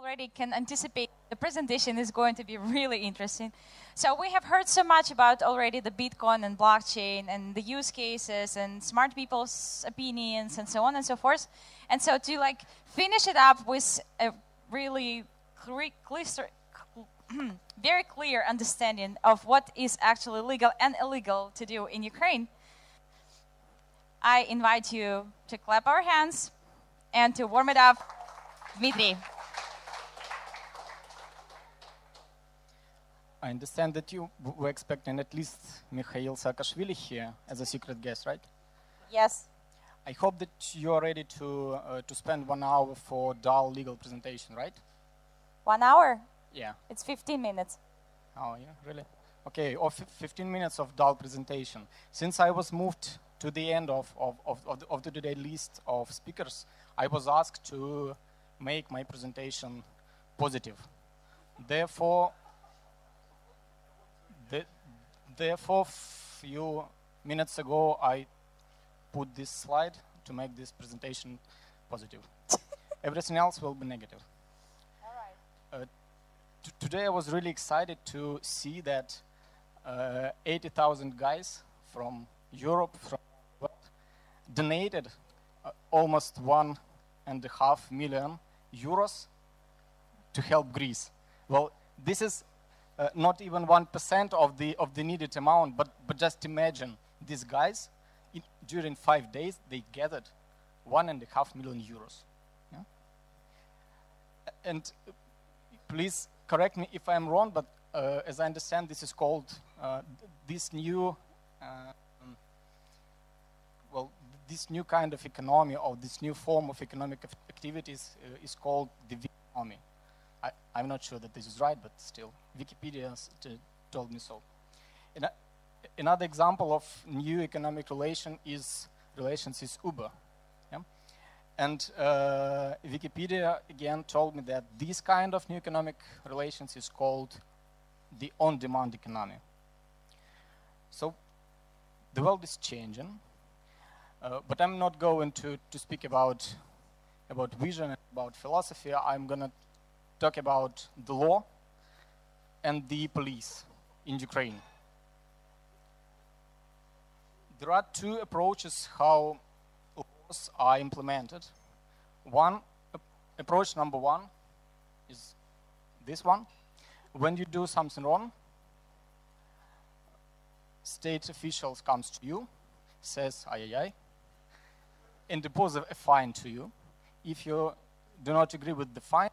already can anticipate the presentation is going to be really interesting. So we have heard so much about already the Bitcoin and blockchain and the use cases and smart people's opinions and so on and so forth. And so to like finish it up with a really very clear understanding of what is actually legal and illegal to do in Ukraine, I invite you to clap our hands and to warm it up, Dmitry. I understand that you were expecting at least Mikhail Saakashvili here as a secret guest, right? Yes. I hope that you are ready to spend 1 hour for dull legal presentation, right? 1 hour? Yeah. It's 15 minutes. Oh, yeah, really? Okay, or 15 minutes of dull presentation. Since I was moved to the end of the today list of speakers, I was asked to make my presentation positive. Therefore, few minutes ago, I put this slide to make this presentation positive. Everything else will be negative. All right. Today, I was really excited to see that 80,000 guys from Europe, from the world, donated almost 1.5 million euros to help Greece. Well, this is not even 1% of the needed amount, but just imagine these guys, during 5 days, they gathered 1.5 million euros. Yeah? And please correct me if I'm wrong, but as I understand, this is called, this new kind of economy, or this new form of economic activities is called the economy. I'm not sure that this is right, but still, Wikipedia told me so. Another example of new economic relations is Uber. Yeah? And Wikipedia again told me that this kind of new economic relations is called the on-demand economy. So the world is changing, but I'm not going to speak about vision, about philosophy. I'm going to talk about the law and the police in Ukraine. There are two approaches how laws are implemented. Approach number one is this one. When you do something wrong, state officials comes to you, says ay ay ay, and deposit a fine to you. If you do not agree with the fine,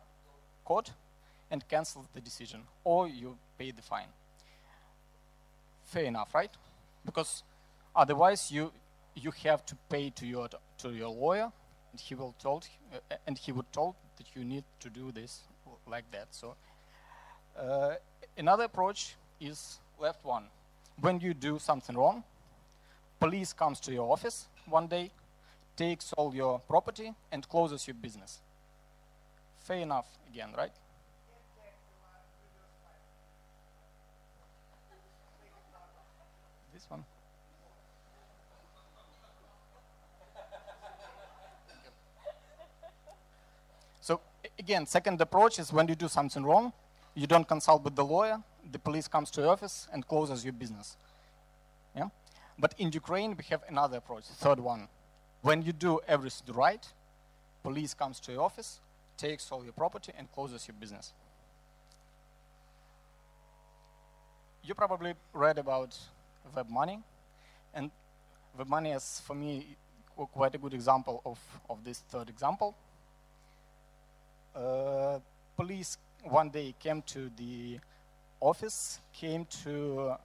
court and cancel the decision, or you pay the fine. Fair enough, right? Because otherwise you have to pay to your lawyer, and he would told that you need to do this like that. So another approach is left one. When you do something wrong, police comes to your office one day, takes all your property and closes your business. Fair enough again, right? This one. So again, second approach is when you do something wrong, you don't consult with the lawyer, the police comes to your office and closes your business. Yeah? But in Ukraine, we have another approach, third one. When you do everything right, police comes to your office, takes all your property and closes your business. You probably read about web money, and web money is, for me, quite a good example of this third example. Police one day came to the office, came to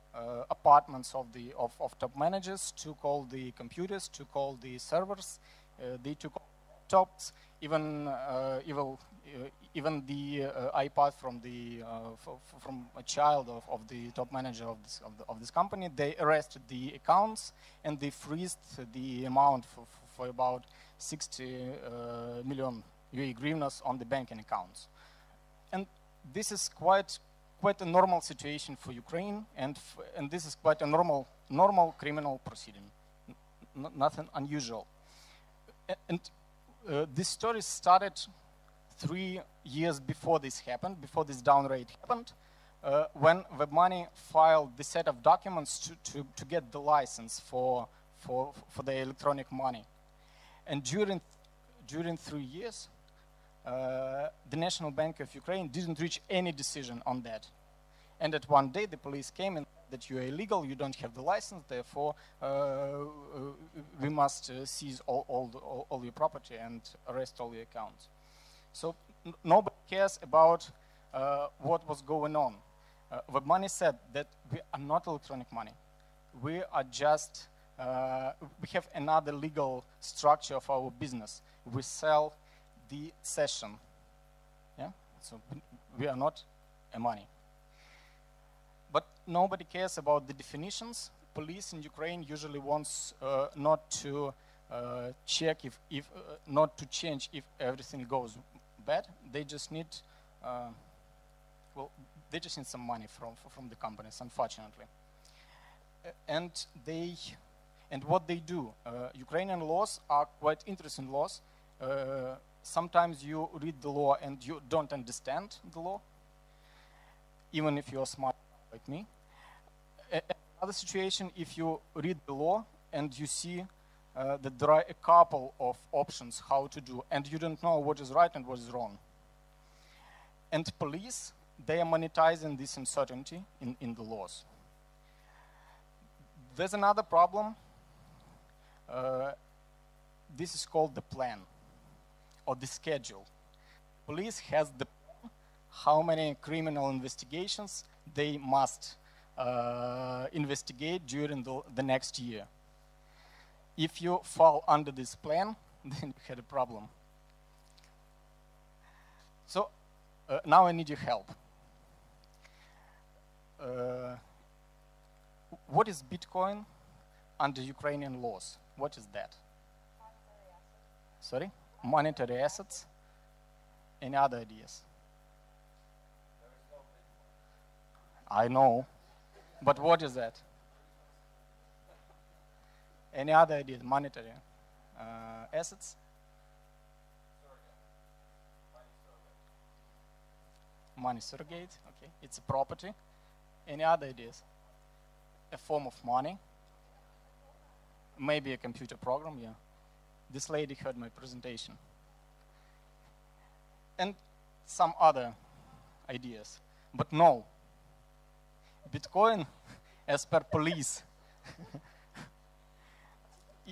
apartments of top managers, took all the computers, took all the servers, they took laptops, even the iPad from a child of the top manager of this company. They arrested the accounts and they freezed the amount for about 60 million UA hryvnias on the banking accounts. And this is quite a normal situation for Ukraine, and this is quite a normal criminal proceeding, nothing unusual. And this story started 3 years before this happened, before this down rate happened, when WebMoney filed the set of documents to get the license for the electronic money. And during 3 years, the National Bank of Ukraine didn't reach any decision on that. And at one day, the police came and said that you are illegal, you don't have the license, therefore we must seize all your property and arrest all your accounts. So nobody cares about what was going on. WebMoney said that we are not electronic money. We are just, we have another legal structure of our business. We sell the session. Yeah? So we are not a money. But nobody cares about the definitions. Police in Ukraine usually wants not to check if not to change if everything goes bad. They just need, well, they just need some money from the companies, unfortunately. And what they do, Ukrainian laws are quite interesting laws. Sometimes you read the law and you don't understand the law, even if you're smart like me. Another situation, if you read the law and you see that there are a couple of options how to do, and you don't know what is right and what is wrong. And police, they are monetizing this uncertainty in the laws. There's another problem. This is called the plan or the schedule. Police has the plan how many criminal investigations they must investigate during the next year. If you fall under this plan, then you had a problem. So now I need your help. What is Bitcoin under Ukrainian laws? What is that? Sorry? Monetary assets? Any other ideas? I know, but what is that? Any other ideas? Monetary assets? Money surrogate, okay. It's a property. Any other ideas? A form of money? Maybe a computer program, yeah. This lady heard my presentation. And some other ideas. But no. Bitcoin, as per police,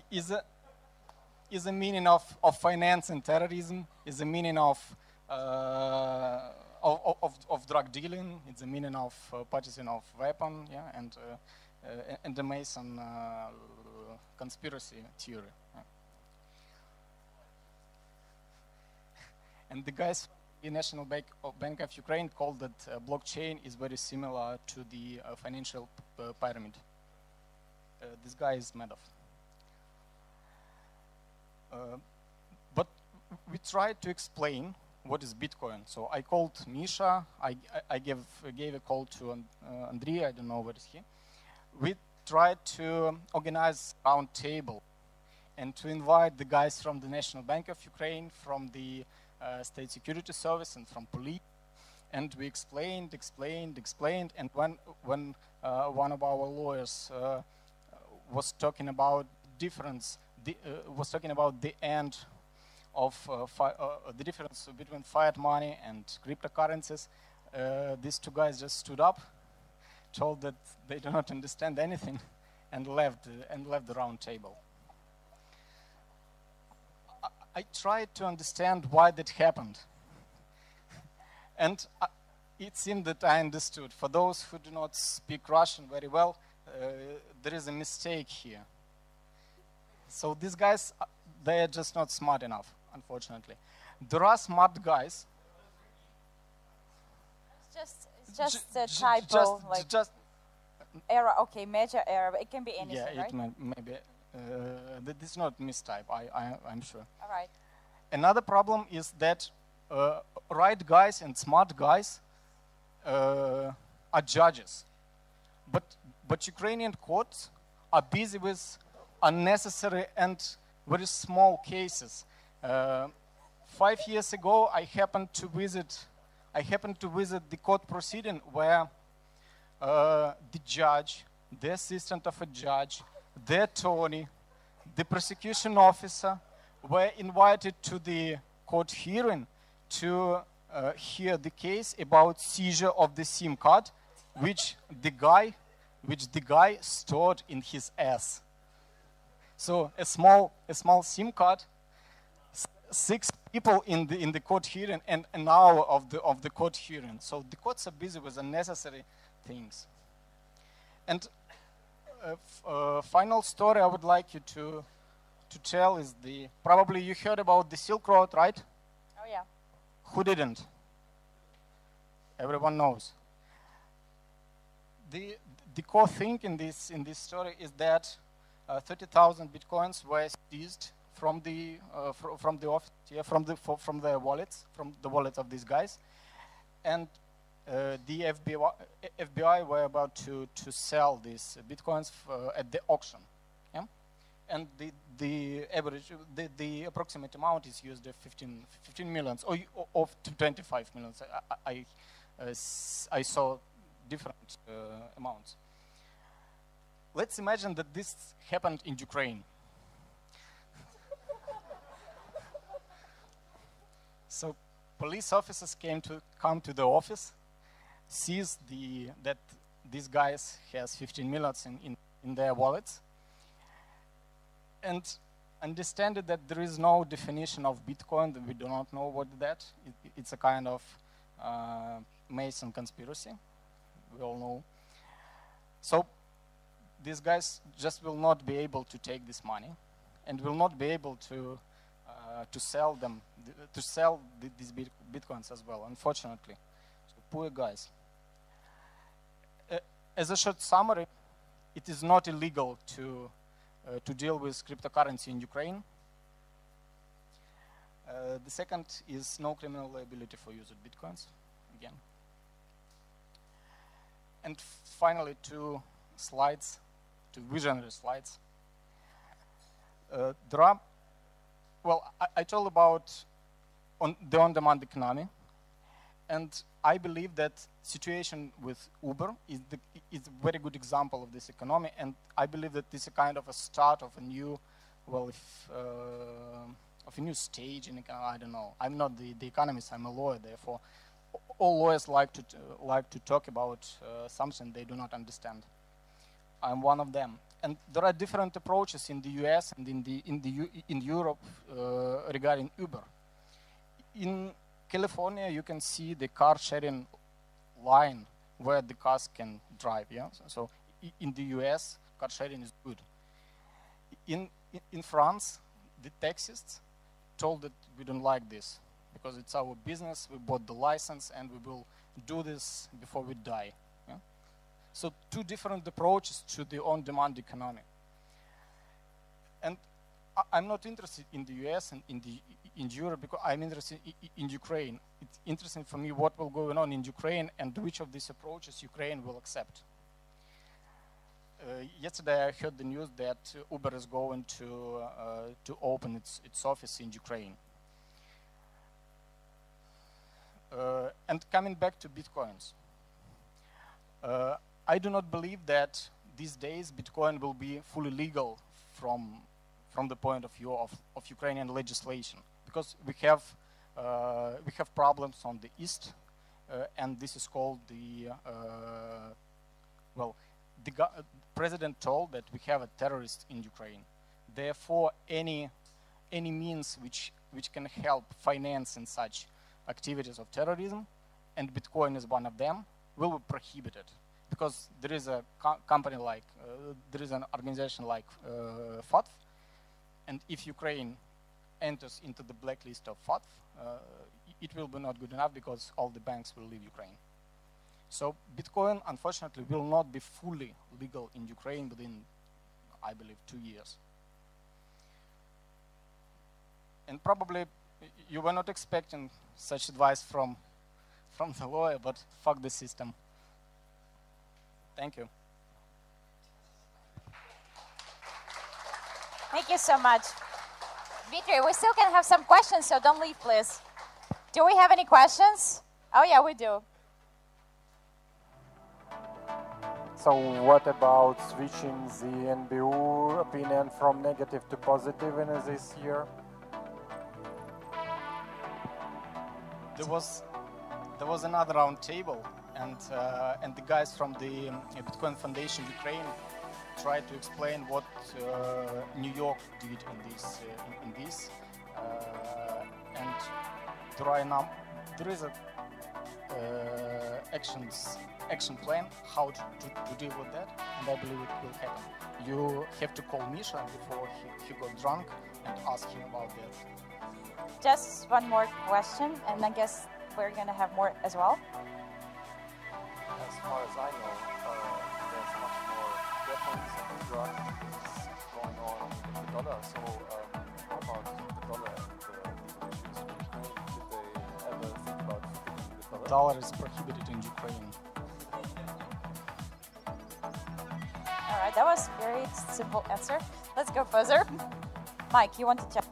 is a meaning of financing terrorism, is a meaning of drug dealing, it's a meaning of purchasing of weapon, yeah, and the Mason conspiracy theory. Yeah. And the guys from the National Bank of Ukraine called that blockchain is very similar to the financial pyramid. This guy is Madoff. But we tried to explain what is Bitcoin. So I called Misha, I gave a call to Andrei, I don't know where is he. We tried to organize a round table and to invite the guys from the National Bank of Ukraine, from the State Security Service and from police. And we explained, and when one of our lawyers was talking about difference, was talking about the end of the difference between fiat money and cryptocurrencies, these two guys just stood up, told that they do not understand anything, and left the round table. I tried to understand why that happened, and it seemed that I understood. For those who do not speak Russian very well, there is a mistake here. So these guys, they are just not smart enough, unfortunately. There are smart guys. It's just a typo, just error. Okay, major error. It can be anything, yeah, right? it may be. This is not mistype. I'm sure. All right. Another problem is that right guys and smart guys are judges, but Ukrainian courts are busy with unnecessary and very small cases. 5 years ago, I happened to visit the court proceeding where the judge, the assistant of a judge, the attorney, the prosecution officer were invited to the court hearing to hear the case about seizure of the SIM card, which the guy stored in his ass. So a small SIM card, 6 people in the court hearing, and an hour of the court hearing. So the courts are busy with unnecessary things. And final story I would like you to tell is probably you heard about the Silk Road, right? Oh yeah. Who didn't? Everyone knows. The core thing in this story is that 30,000 bitcoins were seized from the wallets, from the wallets of these guys, and the FBI were about to sell these bitcoins at the auction, yeah? And the average, the approximate amount is used at 15 millions or 25 millions. I saw different amounts. Let's imagine that this happened in Ukraine. So police officers come to the office, sees that these guys has 15 millions in their wallets, and understand that there is no definition of Bitcoin, that we do not know what that. It's a kind of Mason conspiracy, we all know. So these guys just will not be able to take this money and will not be able to sell these bitcoins as well, unfortunately. So poor guys. As a short summary, it is not illegal to deal with cryptocurrency in Ukraine. The second is no criminal liability for use of bitcoins, again. And finally, 2 slides, 2 visionary slides. I told about the on-demand economy, and I believe that situation with Uber is a very good example of this economy, and I believe that this is a kind of a start of a new, of a new stage in economy. I don't know. I'm not the economist. I'm a lawyer. Therefore, all lawyers like to talk about something they do not understand. I'm one of them. And there are different approaches in the US and in Europe regarding Uber. In California, you can see the car sharing line where the cars can drive. Yeah. So in the US, car sharing is good. In France, the taxists told that we don't like this because it's our business. We bought the license and we will do this before we die. Yeah? So 2 different approaches to the on-demand economy. And I'm not interested in the US and in Europe because I'm interested in Ukraine. It's interesting for me what will go on in Ukraine and which of these approaches Ukraine will accept. Yesterday I heard the news that Uber is going to open its office in Ukraine. And coming back to bitcoins, I do not believe that these days Bitcoin will be fully legal from the point of view of Ukrainian legislation, because we have problems on the east, and this is called the president told that we have a terrorist in Ukraine. Therefore, any means which can help finance in such activities of terrorism, and Bitcoin is one of them, will be prohibited. Because there is a company like, there is an organization like FATF, and if Ukraine enters into the blacklist of FATF, it will be not good enough because all the banks will leave Ukraine. So Bitcoin, unfortunately, will not be fully legal in Ukraine within, I believe, 2 years. And probably you were not expecting such advice from the lawyer, but fuck the system. Thank you. Thank you so much. Dmytro, we still can have some questions, so don't leave, please. Do we have any questions? Oh, yeah, we do. So what about switching the NBU opinion from negative to positive in this year? There was another round table, and the guys from the Bitcoin Foundation Ukraine tried to explain what New York did in this, and there is a action plan how to deal with that, and I believe it will happen. You have to call Misha before he got drunk and ask him about that. Just one more question, and I guess we're going to have more as well. As far as I know, there's much more weapons and drugs going on in the dollar. So how about the dollar and the issues in Ukraine? Did they ever think about sticking with the dollar? Dollar is prohibited in Ukraine. All right, that was a very simple answer. Let's go further. Mike, you want to check?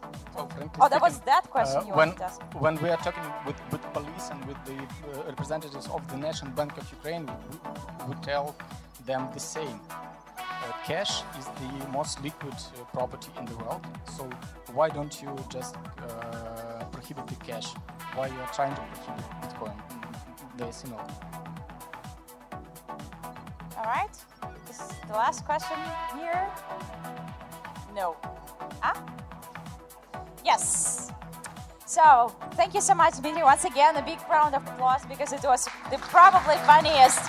Oh, that was that question you wanted to ask. When we are talking with police and with the representatives of the National Bank of Ukraine, we tell them the same. Cash is the most liquid property in the world, so why don't you just prohibit the cash? Why you are trying to prohibit Bitcoin? There's no. All right, this is the last question here. No. Ah? Yes. So, thank you so much, Dmytro. Once again, a big round of applause because it was the probably funniest